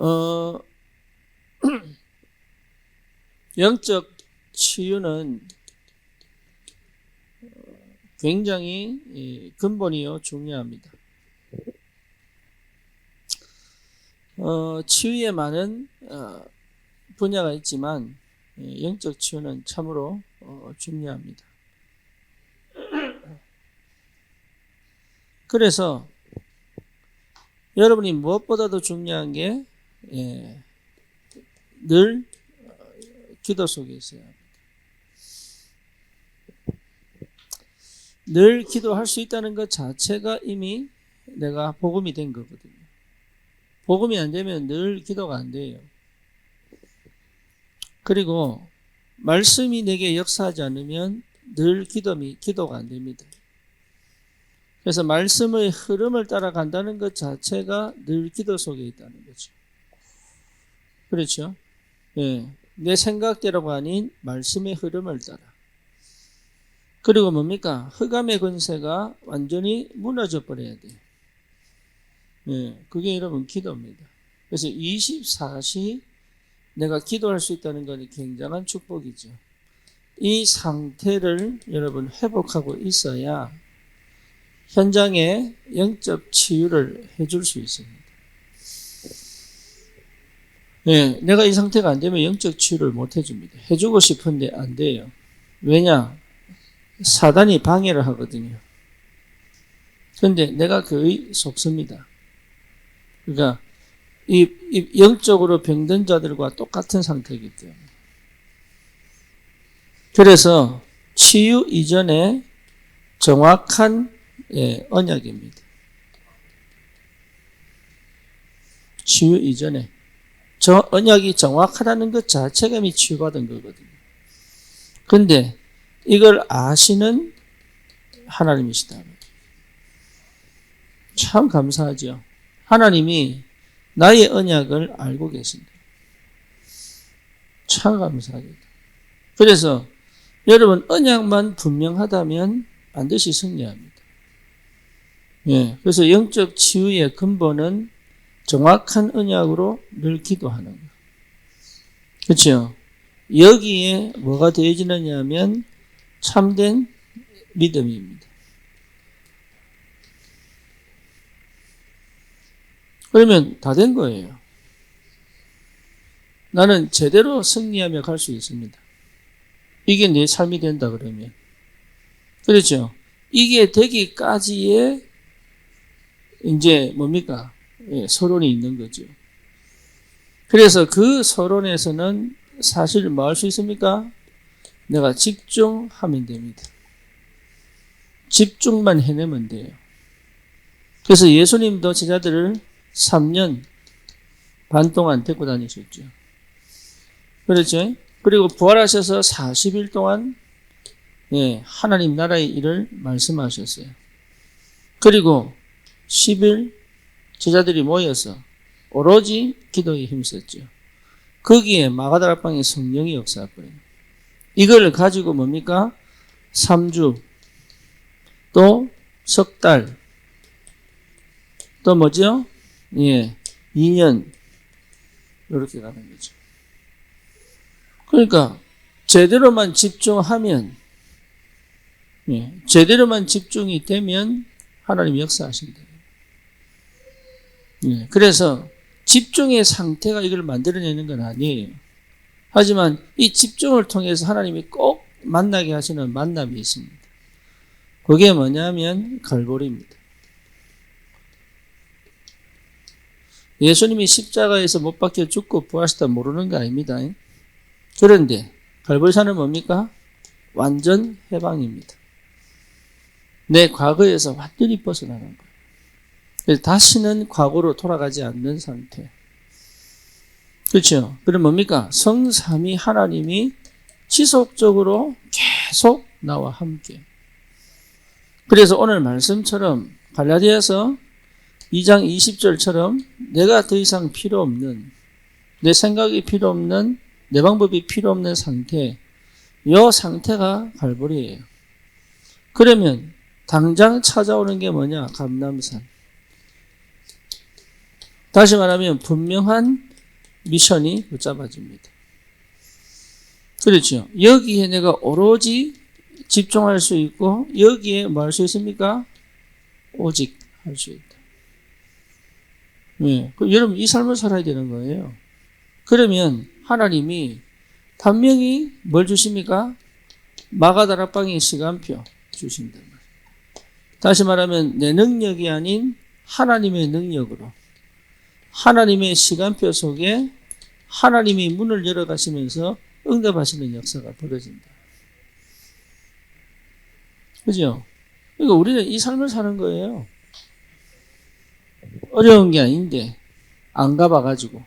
어, 영적 치유는 굉장히 근본이요 중요합니다. 치유에 많은 분야가 있지만 영적 치유는 참으로 중요합니다. 그래서 여러분이 무엇보다도 중요한 게 늘 기도 속에 있어야 합니다. 늘 기도할 수 있다는 것 자체가 이미 내가 복음이 된 거거든요. 복음이 안 되면 늘 기도가 안 돼요. 그리고 말씀이 내게 역사하지 않으면 늘 기도가 안 됩니다. 그래서 말씀의 흐름을 따라간다는 것 자체가 늘 기도 속에 있다는 거죠. 그렇죠? 예, 내 생각대로가 아닌 말씀의 흐름을 따라. 그리고 뭡니까? 흑암의 권세가 완전히 무너져 버려야 돼요. 예, 그게 여러분 기도입니다. 그래서 24시 내가 기도할 수 있다는 건 굉장한 축복이죠. 이 상태를 여러분 회복하고 있어야 현장에 영적 치유를 해줄 수 있습니다. 예, 내가 이 상태가 안 되면 영적 치유를 못 해줍니다. 해주고 싶은데 안 돼요. 왜냐? 사단이 방해를 하거든요. 그런데 내가 거의 속습니다. 그러니까 이 영적으로 병든 자들과 똑같은 상태이기 때문에. 그래서 치유 이전에 정확한 언약입니다. 치유 이전에 저 언약이 정확하다는 것 자체가 이미 치유받은 거거든요. 그런데 이걸 아시는 하나님이시다. 참 감사하죠. 하나님이 나의 언약을 알고 계신다. 참 감사합니다. 그래서 여러분 언약만 분명하다면 반드시 승리합니다. 예, 그래서 영적 치유의 근본은 정확한 언약으로 늘 기도하는 거. 그렇죠? 여기에 뭐가 더해지느냐 하면 참된 믿음입니다. 그러면 다 된 거예요. 나는 제대로 승리하며 갈 수 있습니다. 이게 내 삶이 된다 그러면. 그렇죠? 이게 되기까지의 이제 뭡니까? 예, 서론이 있는 거죠. 그래서 그 서론에서는 사실 뭐 할 수 있습니까? 내가 집중하면 됩니다. 집중만 해내면 돼요. 그래서 예수님도 제자들을 3년 반 동안 데리고 다니셨죠. 그렇죠? 그리고 부활하셔서 40일 동안 하나님 나라의 일을 말씀하셨어요. 그리고 10일 제자들이 모여서 오로지 기도에 힘썼죠. 거기에 마가다락방에 성령이 역사했거든요. 이걸 가지고 뭡니까? 3주, 또 석 달, 또 뭐죠? 2년, 이렇게 가는 거죠. 그러니까, 제대로만 집중하면, 제대로만 집중이 되면 하나님 역사하신다. 그래서 집중의 상태가 이걸 만들어내는 건 아니에요. 하지만 이 집중을 통해서 하나님이 꼭 만나게 하시는 만남이 있습니다. 그게 뭐냐면 갈보리입니다. 예수님이 십자가에서 못 박혀 죽고 부활하셨다 모르는 거 아닙니다. 그런데 갈보리산은 뭡니까? 완전 해방입니다. 내 과거에서 완전히 벗어나는 거예요. 그래서 다시는 과거로 돌아가지 않는 상태. 그렇죠? 그럼 뭡니까? 성삼위 하나님이 지속적으로 계속 나와 함께. 그래서 오늘 말씀처럼 갈라디아서 2장 20절처럼 내가 더 이상 필요 없는, 내 생각이 필요 없는, 내 방법이 필요 없는 상태, 이 상태가 갈보리예요. 그러면 당장 찾아오는 게 뭐냐? 감람산. 다시 말하면 분명한 미션이 붙잡아집니다. 그렇죠. 여기에 내가 오로지 집중할 수 있고 여기에 뭐 할 수 있습니까? 오직 할 수 있다. 예. 여러분 이 삶을 살아야 되는 거예요. 그러면 하나님이 분명히 뭘 주십니까? 마가다락방의 시간표 주신단 말이에요. 다시 말하면 내 능력이 아닌 하나님의 능력으로 하나님의 시간표 속에 하나님이 문을 열어가시면서 응답하시는 역사가 벌어진다. 그죠? 그러니까 우리는 이 삶을 사는 거예요. 어려운 게 아닌데 안 가봐가지고.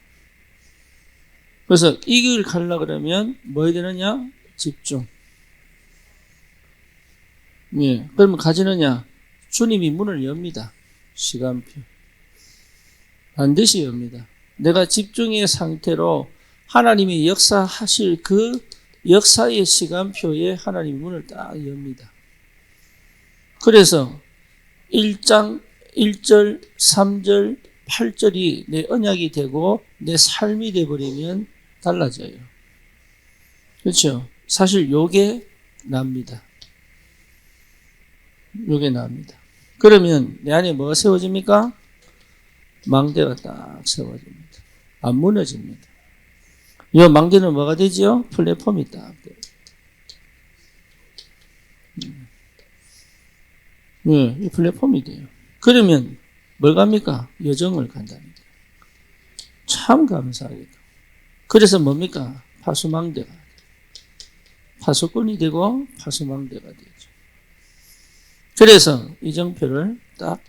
그래서 이 길 가려고 그러면 뭐 해야 되느냐? 집중. 예. 그러면 가지느냐? 주님이 문을 엽니다. 시간표. 반드시 엽니다. 내가 집중의 상태로 하나님이 역사하실 그 역사의 시간표에 하나님이 문을 딱 엽니다. 그래서 1장 1절, 3절, 8절이 내 언약이 되고 내 삶이 되어버리면 달라져요. 그렇죠? 사실 요게 납니다. 요게 납니다. 그러면 내 안에 뭐가 세워집니까? 망대가 딱 세워집니다. 안 무너집니다. 이 망대는 뭐가 되지요? 플랫폼이 딱 돼요. 네, 이 플랫폼이 돼요. 그러면 뭘 갑니까? 여정을 간답니다. 참 감사하게도. 그래서 뭡니까? 파수망대가 돼요. 파수꾼이 되고 파수망대가 되죠. 그래서 이정표를 딱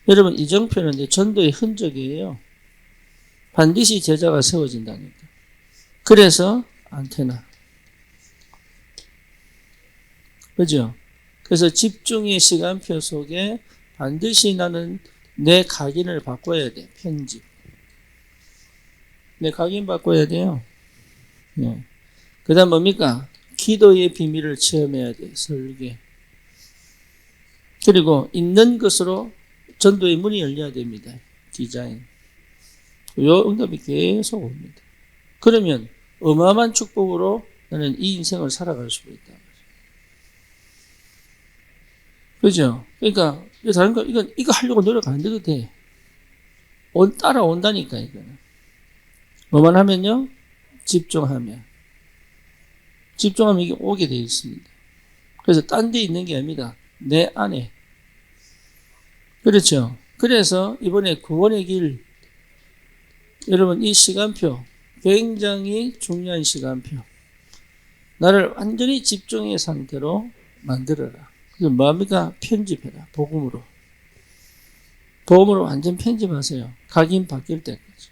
여러분 이정표는 전도의 흔적이에요. 반드시 제자가 세워진다니까. 그래서 안테나. 그죠? 그래서 집중의 시간표 속에 반드시 나는 내 각인을 바꿔야 돼. 편집. 내 각인 바꿔야 돼요. 네. 그 다음 뭡니까? 기도의 비밀을 체험해야 돼. 설계. 그리고 있는 것으로 전도의 문이 열려야 됩니다. 디자인. 요 응답이 계속 옵니다. 그러면 어마어마한 축복으로 나는 이 인생을 살아갈 수가 있다. 그죠? 그러니까, 다른 거, 이거 하려고 노력 안 해도 돼. 따라온다니까, 이거는. 뭐만 하면요? 집중하면. 집중하면 이게 오게 되어 있습니다. 그래서 딴 데 있는 게 아닙니다. 내 안에. 그렇죠? 그래서 이번에 구원의 길, 여러분, 이 시간표, 굉장히 중요한 시간표. 나를 완전히 집중의 상태로 만들어라. 그래서 뭐합니까? 편집해라. 복음으로. 복음으로 완전 편집하세요. 각인 바뀔 때까지.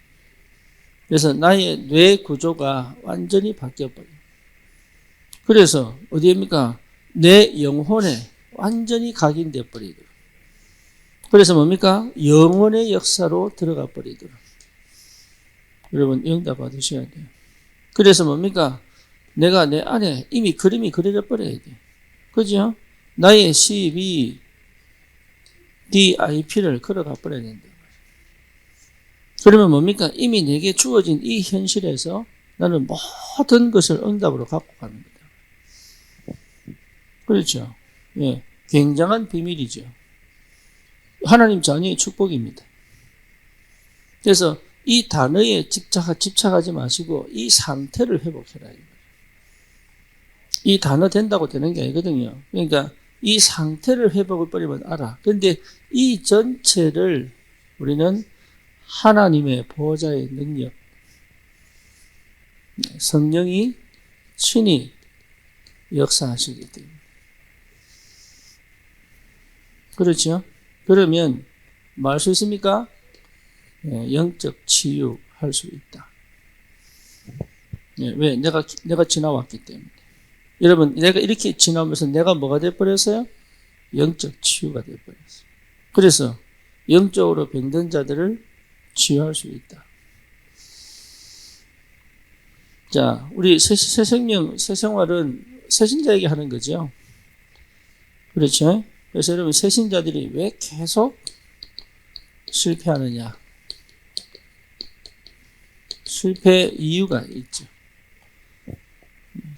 그래서 나의 뇌 구조가 완전히 바뀌어버려요. 그래서 어디입니까? 내 영혼에 완전히 각인되어 버리도록. 그래서 뭡니까? 영혼의 역사로 들어가 버리도록. 여러분 응답 받으셔야 돼요. 그래서 뭡니까? 내가 내 안에 이미 그림이 그려져 버려야 돼. 그죠? 나의 CBDIP를 걸어가 버려야 된다. 그러면 뭡니까? 이미 내게 주어진 이 현실에서 나는 모든 것을 응답으로 갖고 가는 거다. 그렇죠? 예. 굉장한 비밀이죠. 하나님 자녀의 축복입니다. 그래서 이 단어에 집착하지 마시고 이 상태를 회복해라. 이 단어 된다고 되는 게 아니거든요. 그러니까 이 상태를 회복을 버리면 알아. 그런데 이 전체를 우리는 하나님의 보호자의 능력, 성령이 친히 역사하시기 때문에. 그렇죠? 그러면 뭐 할 수 있습니까? 영적 치유할 수 있다. 왜? 내가 지나왔기 때문에. 여러분, 내가 이렇게 지나오면서 내가 뭐가 돼버렸어요? 영적 치유가 돼버렸어요. 그래서 영적으로 병든 자들을 치유할 수 있다. 자, 우리 새 생활은 새신자에게 하는 거죠. 그렇죠? 그래서 여러분, 새신자들이 왜 계속 실패하느냐? 실패 이유가 있죠.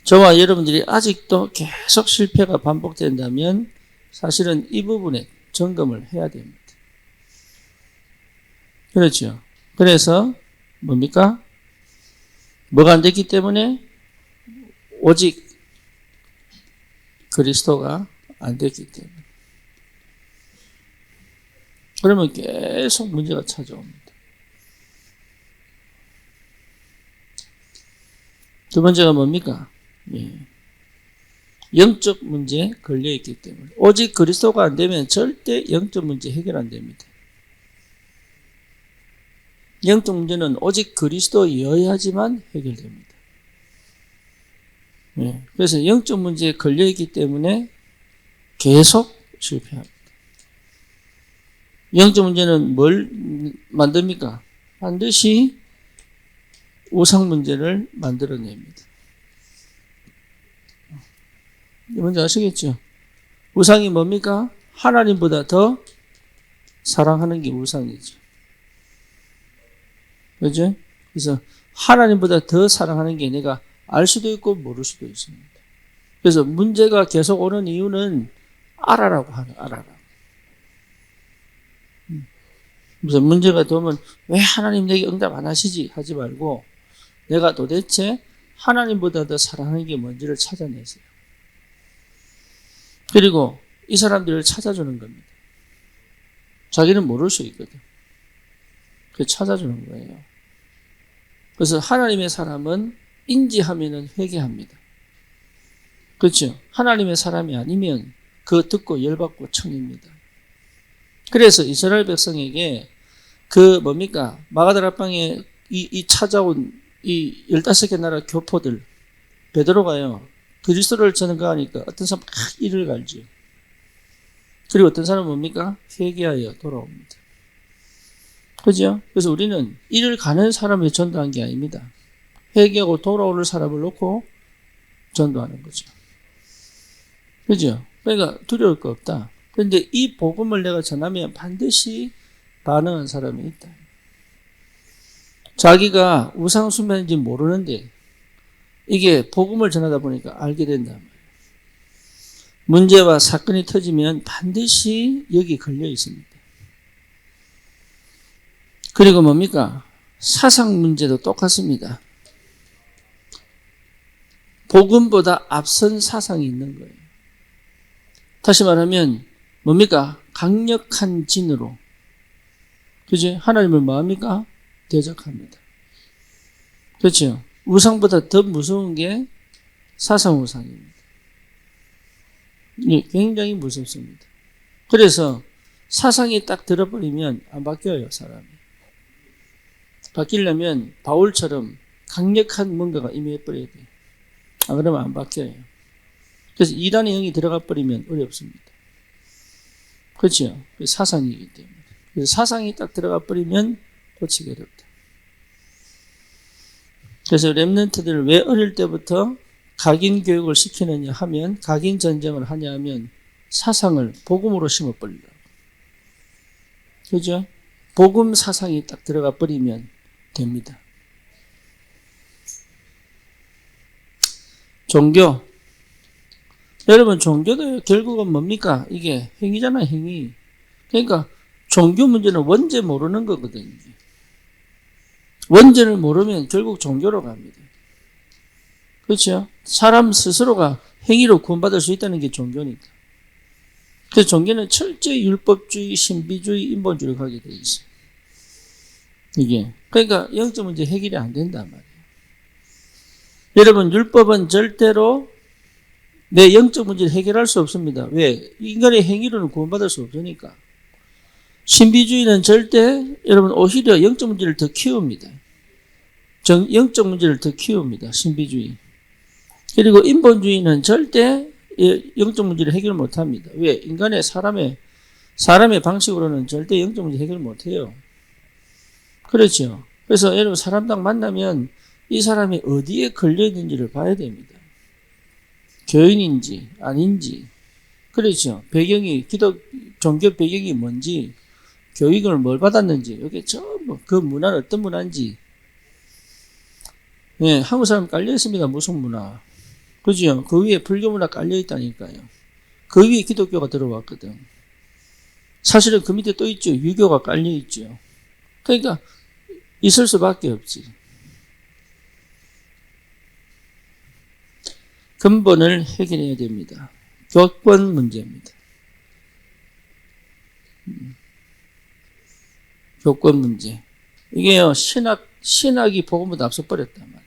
저와 여러분들이 아직도 계속 실패가 반복된다면 사실은 이 부분에 점검을 해야 됩니다. 그렇죠. 그래서 뭡니까? 뭐가 안 됐기 때문에 오직 그리스도가 안 됐기 때문에. 그러면 계속 문제가 찾아옵니다. 두 번째가 뭡니까? 예. 영적 문제에 걸려있기 때문에. 오직 그리스도가 안 되면 절대 영적 문제 해결 안 됩니다. 영적 문제는 오직 그리스도여야지만 해결됩니다. 예. 그래서 영적 문제에 걸려있기 때문에 계속 실패합니다. 영적 문제는 뭘 만듭니까? 반드시 우상 문제를 만들어냅니다. 뭔지 아시겠죠? 우상이 뭡니까? 하나님보다 더 사랑하는 게 우상이죠. 그죠? 그래서 하나님보다 더 사랑하는 게 내가 알 수도 있고 모를 수도 있습니다. 그래서 문제가 계속 오는 이유는 알아라고 하는, 알아라. 그래서 문제가 되면 왜 하나님 내게 응답 안 하시지? 하지 말고 내가 도대체 하나님보다 더 사랑하는 게 뭔지를 찾아내세요. 그리고 이 사람들을 찾아주는 겁니다. 자기는 모를 수 있거든. 그래서 찾아주는 거예요. 그래서 하나님의 사람은 인지하면은 회개합니다. 그렇죠? 하나님의 사람이 아니면 그거 듣고 열받고 청입니다. 그래서 이스라엘 백성에게 그 뭡니까? 마가다락방에 이 찾아온 이 15개 나라 교포들 베드로가요. 그리스도를 전가하니까 어떤 사람은 이를 갈지요. 그리고 어떤 사람은 뭡니까? 회개하여 돌아옵니다. 그죠? 그래서 우리는 이를 가는 사람을 전도한 게 아닙니다. 회개하고 돌아오는 사람을 놓고 전도하는 거죠. 그죠? 그러니까 두려울 거 없다. 그런데 이 복음을 내가 전하면 반드시 반응한 사람이 있다. 자기가 우상숭배인지 모르는데 이게 복음을 전하다 보니까 알게 된단 말이에요. 문제와 사건이 터지면 반드시 여기 걸려 있습니다. 그리고 뭡니까? 사상 문제도 똑같습니다. 복음보다 앞선 사상이 있는 거예요. 다시 말하면 뭡니까? 강력한 진으로, 그죠? 하나님을 뭐합니까? 대적합니다. 그렇죠? 우상보다 더 무서운 게 사상 우상입니다. 굉장히 무섭습니다. 그래서 사상이 딱 들어버리면 안 바뀌어요, 사람이. 바뀌려면 바울처럼 강력한 뭔가가 임해버려야 돼요. 안 그러면 안 바뀌어요. 그래서 이단의 영이 들어가 버리면 어렵습니다. 그렇죠? 사상이기 때문에. 그래서 사상이 딱 들어가 버리면 고치기 어렵다. 그래서 렘넌트들을 왜 어릴 때부터 각인 교육을 시키느냐 하면, 각인 전쟁을 하냐 하면 사상을 복음으로 심어버리려고. 그죠? 복음 사상이 딱 들어가 버리면 됩니다. 종교. 여러분, 종교도 결국은 뭡니까? 이게 행위잖아요, 행위. 그러니까 종교 문제는 원죄 모르는 거거든요. 원죄를 모르면 결국 종교로 갑니다. 그렇죠? 사람 스스로가 행위로 구원받을 수 있다는 게 종교니까. 그래서 종교는 철저히 율법주의, 신비주의, 인본주의로 가게 돼 있어요. 이게. 그러니까 영적 문제 해결이 안 된단 말이에요. 여러분, 율법은 절대로 내 영적 문제를 해결할 수 없습니다. 왜? 인간의 행위로는 구원받을 수 없으니까. 신비주의는 절대 여러분 오히려 영적 문제를 더 키웁니다. 영적 문제를 더 키웁니다. 신비주의. 그리고 인본주의는 절대 영적 문제를 해결 못합니다. 왜? 인간의 사람의 방식으로는 절대 영적 문제 해결 못해요. 그렇죠. 그래서 여러분 사람당 만나면 이 사람이 어디에 걸려있는지를 봐야 됩니다. 교인인지 아닌지. 그렇죠. 배경이 종교 배경이 뭔지, 교육을 뭘 받았는지, 이게 전부 그 문화는 어떤 문화인지. 예, 한국 사람 깔려 있습니다. 무속 문화. 그죠? 그 위에 불교 문화 깔려 있다니까요. 그 위에 기독교가 들어왔거든. 사실은 그 밑에 또 있죠. 유교가 깔려 있죠. 그러니까 있을 수밖에 없지. 근본을 해결해야 됩니다. 교권 문제입니다. 교권 문제. 이게요, 신학이 복음보다 앞서버렸단 말이에요.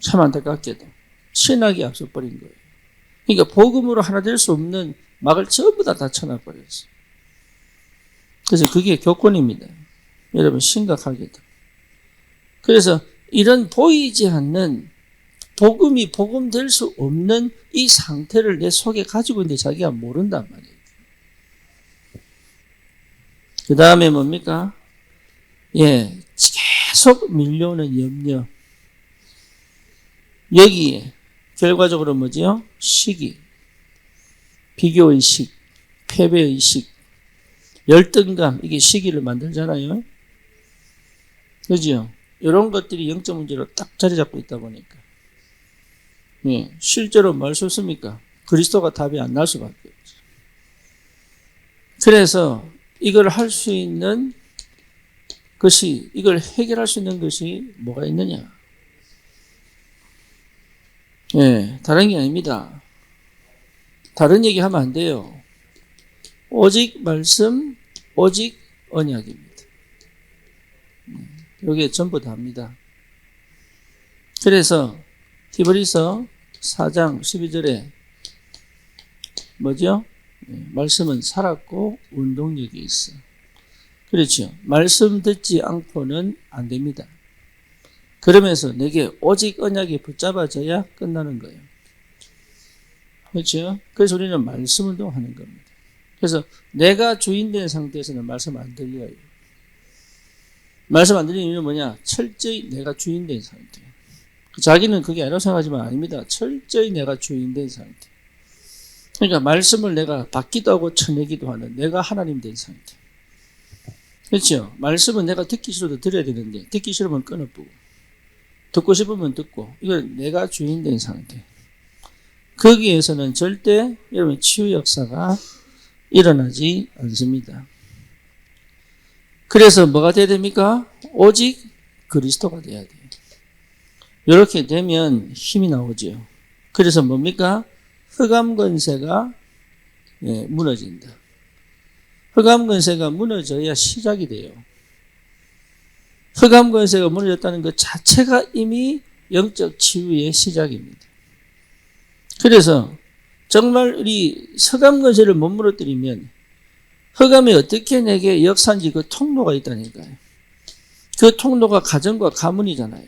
참 안타깝게도. 신학이 앞서버린 거예요. 그러니까 복음으로 하나 될 수 없는 막을 전부 다 쳐놔버렸어요. 그래서 그게 교권입니다. 여러분, 심각하게도. 그래서 이런 보이지 않는 복음이 복음 될 수 없는 이 상태를 내 속에 가지고 있는데 자기가 모른단 말이에요. 그 다음에 뭡니까? 예, 계속 밀려오는 염려. 여기에 결과적으로 뭐지요? 시기, 비교의식, 패배의식, 열등감, 이게 시기를 만들잖아요. 그죠? 이런 것들이 영적 문제로 딱 자리 잡고 있다 보니까. 예, 실제로 말 쏟습니까? 그리스도가 답이 안 날 수밖에 없죠. 그래서 이걸 할 수 있는 것이, 이걸 해결할 수 있는 것이 뭐가 있느냐? 예, 다른 게 아닙니다. 다른 얘기 하면 안 돼요. 오직 말씀, 오직 언약입니다. 이게 전부 다입니다. 그래서 히브리서 4장 12절에 뭐죠? 말씀은 살았고 운동력이 있어. 그렇죠. 말씀 듣지 않고는 안 됩니다. 그러면서 내게 오직 언약이 붙잡아져야 끝나는 거예요. 그렇죠. 그래서 우리는 말씀 운동하는 겁니다. 그래서 내가 주인된 상태에서는 말씀 안 들려요. 말씀 안 들리는 이유는 뭐냐? 철저히 내가 주인된 상태. 자기는 그게 아니라고 생각하지만 아닙니다. 철저히 내가 주인된 상태. 그러니까 말씀을 내가 받기도 하고 쳐내기도 하는 내가 하나님 된 상태. 그렇죠? 말씀은 내가 듣기 싫어도 들어야 되는데 듣기 싫으면 끊어보고 듣고 싶으면 듣고 이건 내가 주인된 상태. 거기에서는 절대 여러분 치유 역사가 일어나지 않습니다. 그래서 뭐가 돼야 됩니까? 오직 그리스도가 돼야 돼요. 이렇게 되면 힘이 나오죠. 그래서 뭡니까? 흑암 권세가 무너진다. 흑암 권세가 무너져야 시작이 돼요. 흑암 권세가 무너졌다는 것 자체가 이미 영적 치유의 시작입니다. 그래서 정말 우리 흑암 권세를 못 무너뜨리면 흑암이 어떻게 내게 역사인지 그 통로가 있다니까요. 그 통로가 가정과 가문이잖아요.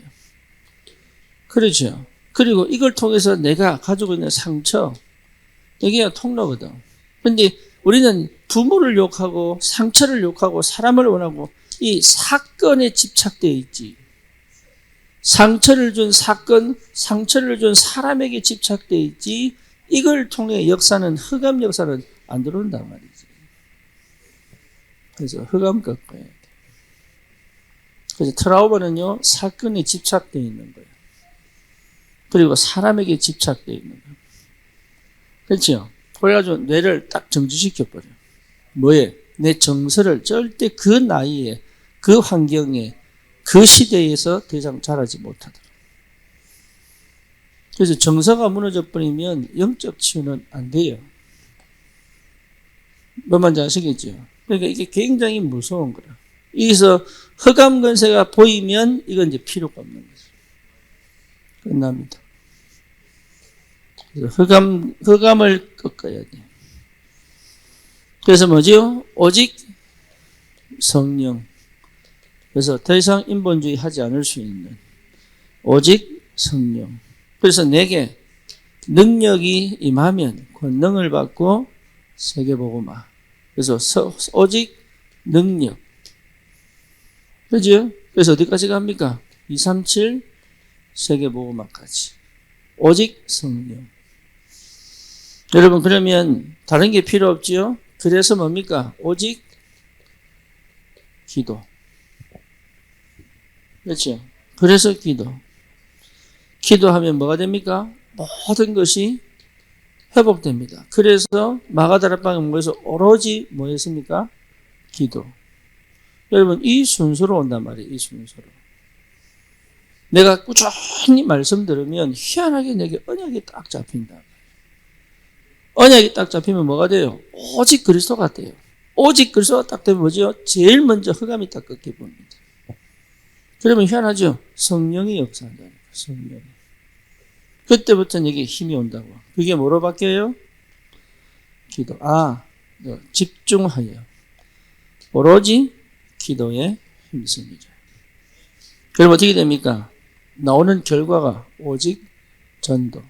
그렇죠. 그리고 이걸 통해서 내가 가지고 있는 상처, 이게 통로거든. 그런데 우리는 부모를 욕하고 상처를 욕하고 사람을 원하고 이 사건에 집착되어 있지. 상처를 준 사건, 상처를 준 사람에게 집착되어 있지. 이걸 통해 역사는, 흑암 역사는 안 들어온단 말이지. 그래서 흑암 꺾어야 돼. 그래서 트라우마는요, 사건에 집착되어 있는 거예요. 그리고 사람에게 집착되어 있는 거예요. 그렇죠? 그래가지고 뇌를 딱 정지시켜버려. 뭐에? 내 정서를 절대 그 나이에, 그 환경에, 그 시대에서 더 이상 자라지 못하도록. 그래서 정서가 무너져 버리면 영적 치유는 안 돼요. 뭔 말인지 아시겠죠? 그러니까 이게 굉장히 무서운 거라. 여기서 흑암 권세가 보이면 이건 이제 필요가 없는 거죠. 끝납니다. 그래서 흑암을 꺾어야 돼. 그래서 뭐지요? 오직 성령. 그래서 더 이상 인본주의 하지 않을 수 있는 오직 성령. 그래서 내게 능력이 임하면 권능을 받고 세계복음화. 그래서 오직 능력. 그죠? 그래서 어디까지 갑니까? 237 세계복음화까지. 오직 성령. 여러분, 그러면 다른 게 필요 없지요? 그래서 뭡니까? 오직 기도. 그렇죠? 그래서 기도하면 뭐가 됩니까? 모든 것이 회복됩니다. 그래서 마가다락방에 모여서 오로지 뭐 했습니까? 기도. 여러분, 이 순서로 온단 말이에요. 이 순서로. 내가 꾸준히 말씀 들으면 희한하게 내게 언약이 딱 잡힌다. 언약이 딱 잡히면 뭐가 돼요? 오직 그리스도가 돼요. 오직 그리스도가 딱 되면 뭐죠? 제일 먼저 흑암이 딱 꺾여봅니다. 그러면 희한하죠? 성령이 역사한다니까, 성령이. 그때부터 내게 힘이 온다고. 그게 뭐로 바뀌어요? 기도. 집중하여. 오로지 기도에 힘씁니다. 그럼 어떻게 됩니까? 나오는 결과가 오직 전도.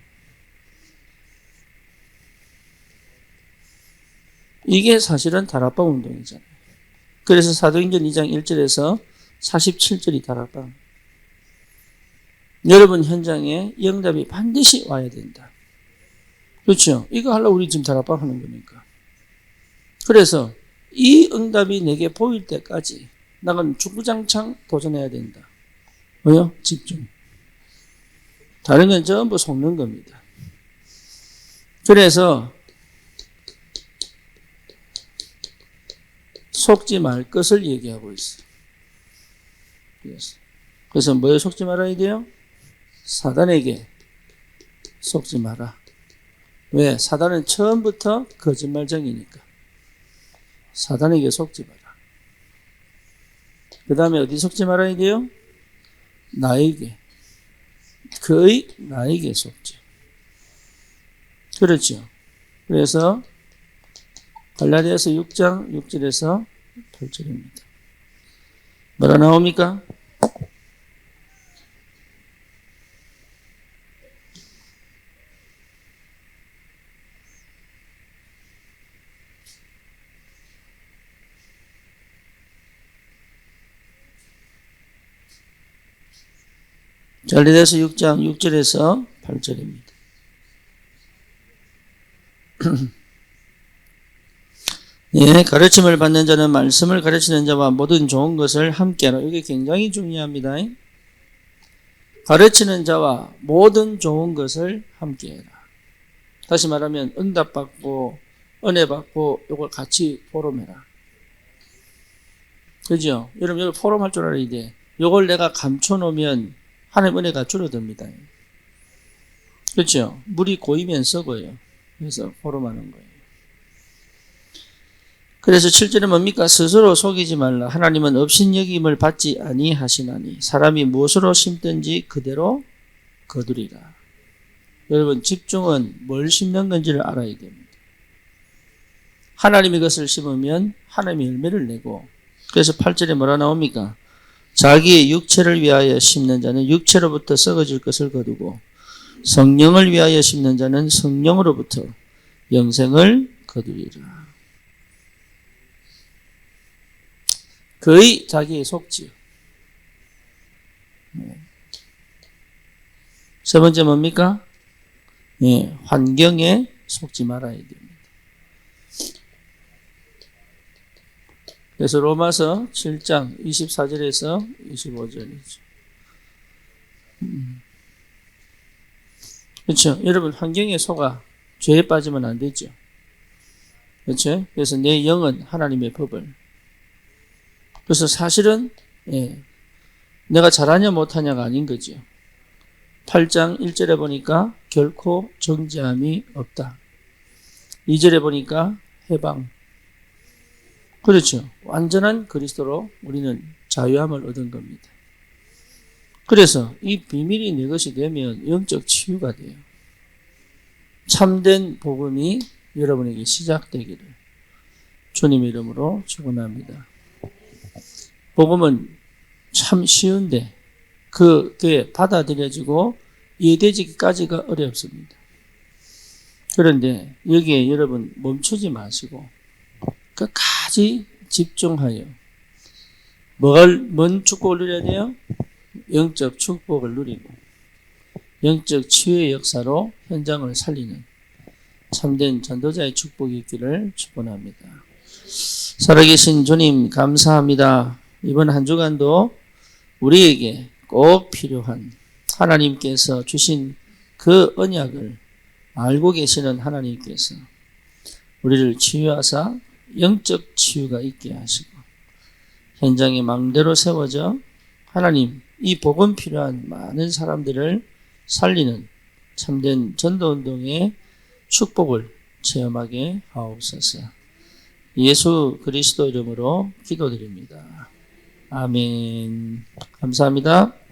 이게 사실은 다락방 운동이잖아요. 그래서 사도행전 2장 1절에서 47절이 다락방. 여러분 현장에 영답이 반드시 와야 된다. 그렇죠? 이거 하려고 우리 지금 다락방 하는 거니까. 그래서 이 응답이 내게 보일 때까지 나는 주구장창 도전해야 된다. 왜요? 집중. 다른 건 전부 속는 겁니다. 그래서 속지 말 것을 얘기하고 있어요. 그래서 뭐에 속지 말아야 돼요? 사단에게 속지 마라. 왜? 사단은 처음부터 거짓말쟁이니까. 사단에게 속지 마라. 그 다음에 어디 속지 말아야 돼요? 나에게. 거의 나에게 속지. 그렇죠. 그래서 갈라디아서 6장 6절에서 8절입니다. 뭐라 나옵니까? 갈라디아서 6장 6절에서 8절입니다. 예, 가르침을 받는 자는 말씀을 가르치는 자와 모든 좋은 것을 함께하라. 이게 굉장히 중요합니다. 가르치는 자와 모든 좋은 것을 함께해라. 다시 말하면 응답받고 은혜받고 이걸 같이 포럼해라. 그죠? 여러분 여기 포럼할 줄 알아야 돼. 이걸 내가 감춰놓으면 하나님 은혜가 줄어듭니다. 그렇죠? 물이 고이면 썩어요. 그래서 포럼하는 거예요. 그래서 7절은 뭡니까? 스스로 속이지 말라. 하나님은 업신여김을 받지 아니하시나니 사람이 무엇으로 심든지 그대로 거두리라. 여러분 집중은 뭘 심는 건지를 알아야 됩니다. 하나님의 것을 심으면 하나님의 열매를 내고, 그래서 8절에 뭐라 나옵니까? 자기의 육체를 위하여 심는 자는 육체로부터 썩어질 것을 거두고 성령을 위하여 심는 자는 성령으로부터 영생을 거두리라. 거의 자기의 속지요. 세 번째 뭡니까? 환경에 속지 말아야 됩니다. 그래서 로마서 7장 24절에서 25절이죠. 그렇죠. 여러분 환경에 속아 죄에 빠지면 안 되죠. 그렇죠. 그래서 내 영은 하나님의 법을. 그래서 사실은 내가 잘하냐 못하냐가 아닌 거죠. 8장 1절에 보니까 결코 정죄함이 없다. 2절에 보니까 해방. 그렇죠. 완전한 그리스도로 우리는 자유함을 얻은 겁니다. 그래서 이 비밀이 내 것이 되면 영적 치유가 돼요. 참된 복음이 여러분에게 시작되기를 주님의 이름으로 축원합니다. 복음은 참 쉬운데 그게 받아들여지고 이해되기까지가 어렵습니다. 그런데 여기에 여러분 멈추지 마시고 끝까지 집중하여 뭔 축복을 누려야 돼요? 영적 축복을 누리고 영적 치유의 역사로 현장을 살리는 참된 전도자의 축복이 있기를 축원합니다. 살아계신 주님 감사합니다. 이번 한 주간도 우리에게 꼭 꼭 필요한 하나님께서 주신 그 언약을 알고 계시는 하나님께서 우리를 치유하사 영적 치유가 있게 하시고 현장에 망대로 세워져 하나님 이 복음 필요한 많은 사람들을 살리는 참된 전도운동의 축복을 체험하게 하옵소서. 예수 그리스도 이름으로 기도드립니다. 아멘. 감사합니다.